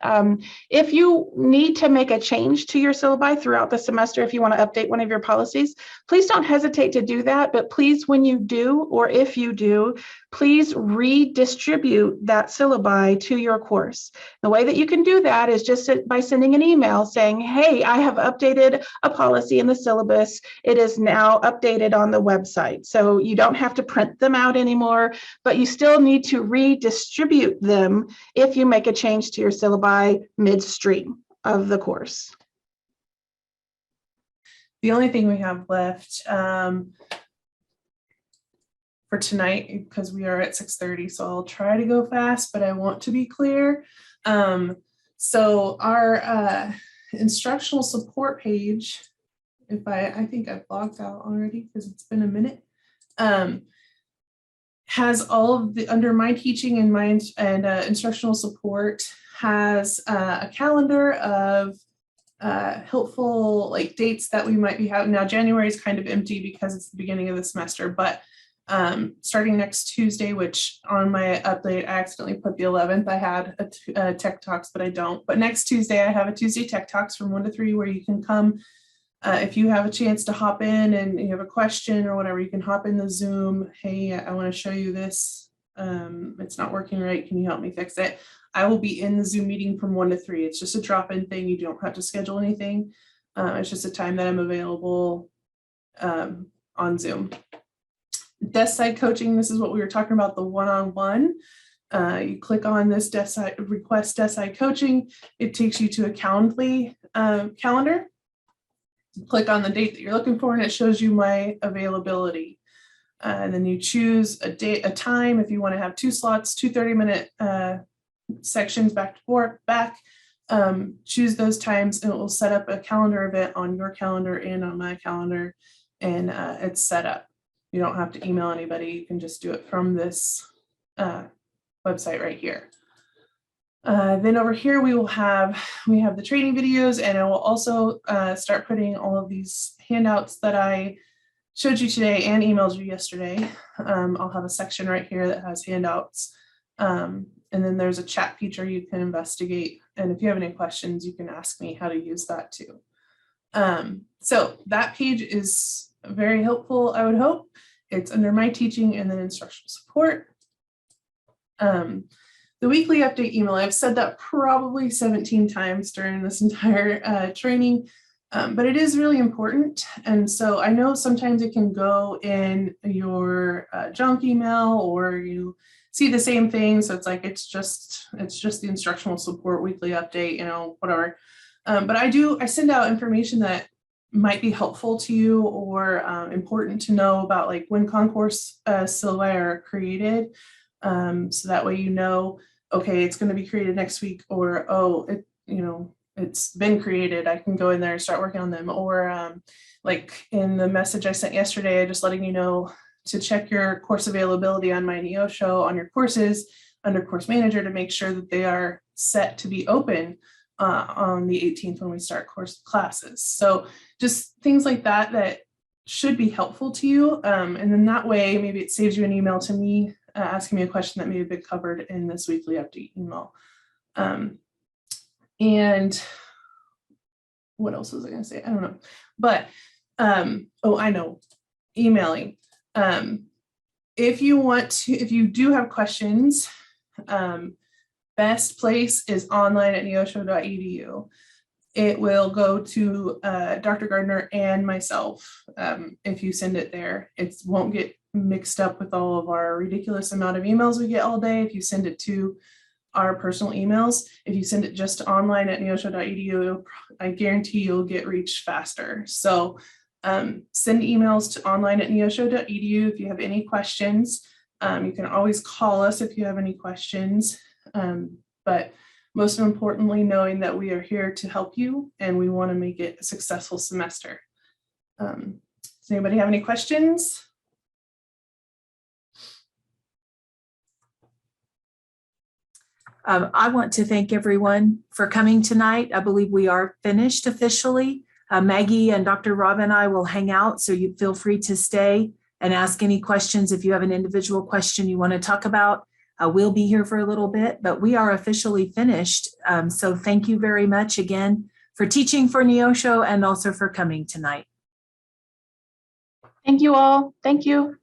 If you need to make a change to your syllabi throughout the semester, if you want to update one of your policies, please don't hesitate to do that. But please, when you do, or if you do, please redistribute that syllabi to your course. The way that you can do that is just by sending an email saying, hey, I have updated a policy in the syllabus. It is now updated on the website. So you don't have to print them out anymore, but you still need to redistribute them if you make a change to your syllabi midstream of the course. The only thing we have left for tonight, because we are at 6:30, so I'll try to go fast, but I want to be clear. So our instructional support page, if I think I've logged out already because it's been a minute, has all of the, under my teaching and my instructional support, has a calendar of helpful like dates that we might be having. Now January is kind of empty because it's the beginning of the semester, but starting next Tuesday, which on my update I accidentally put the 11th. I had a Tech Talks, but I don't. But next Tuesday I have a Tuesday Tech Talks from 1 to 3 where you can come. If you have a chance to hop in and you have a question or whatever, you can hop in the Zoom. Hey, I want to show you this. It's not working right. Can you help me fix it? I will be in the Zoom meeting from 1 to 3. It's just a drop-in thing. You don't have to schedule anything. It's just a time that I'm available on Zoom. Desk side coaching, this is what we were talking about, the one-on-one. You click on this desk side, request desk side coaching. It takes you to a Calendly calendar. Click on the date that you're looking for and it shows you my availability. And then you choose a date, a time. If you want to have 2 slots, 2 30-minute sections back to back, choose those times and it will set up a calendar event on your calendar and on my calendar, and it's set up. You don't have to email anybody. You can just do it from this website right here. Then over here, we have the training videos, and I will also start putting all of these handouts that I showed you today and emailed you yesterday. I'll have a section right here that has handouts. And then there's a chat feature you can investigate. And if you have any questions, you can ask me how to use that too. So that page is very helpful, I would hope. It's under my teaching and then instructional support. The weekly update email, I've said that probably 17 times during this entire training, but it is really important. And so I know sometimes it can go in your junk email, or you see the same thing. So it's like, it's just the instructional support weekly update, you know, whatever. But I send out information that might be helpful to you or important to know about, like when concourse syllabi are created. So that way, you know, okay, it's going to be created next week, or, oh, it's been created. I can go in there and start working on them. Or like in the message I sent yesterday, just letting you know to check your course availability on my Neosho on your courses under Course Manager to make sure that they are set to be open on the 18th when we start course classes. So just things like that should be helpful to you. And then that way, maybe it saves you an email to me asking me a question that may have been covered in this weekly update email. And what else was I going to say? I don't know. But, oh, I know, emailing. If you do have questions, best place is online at neosho.edu. It will go to Dr. Gardner and myself if you send it there. It won't get mixed up with all of our ridiculous amount of emails we get all day. If you send it to our personal emails, if you send it just online at neosho.edu, I guarantee you'll get reached faster. So send emails to online at neosho.edu if you have any questions. You can always call us if you have any questions. But most importantly, knowing that we are here to help you and we want to make it a successful semester. Does anybody have any questions? I want to thank everyone for coming tonight. I believe we are finished officially. Maggie and Dr. Rob and I will hang out, so you feel free to stay and ask any questions. If you have an individual question you want to talk about, we'll be here for a little bit, but we are officially finished. So thank you very much again for teaching for Neosho and also for coming tonight. Thank you all. Thank you.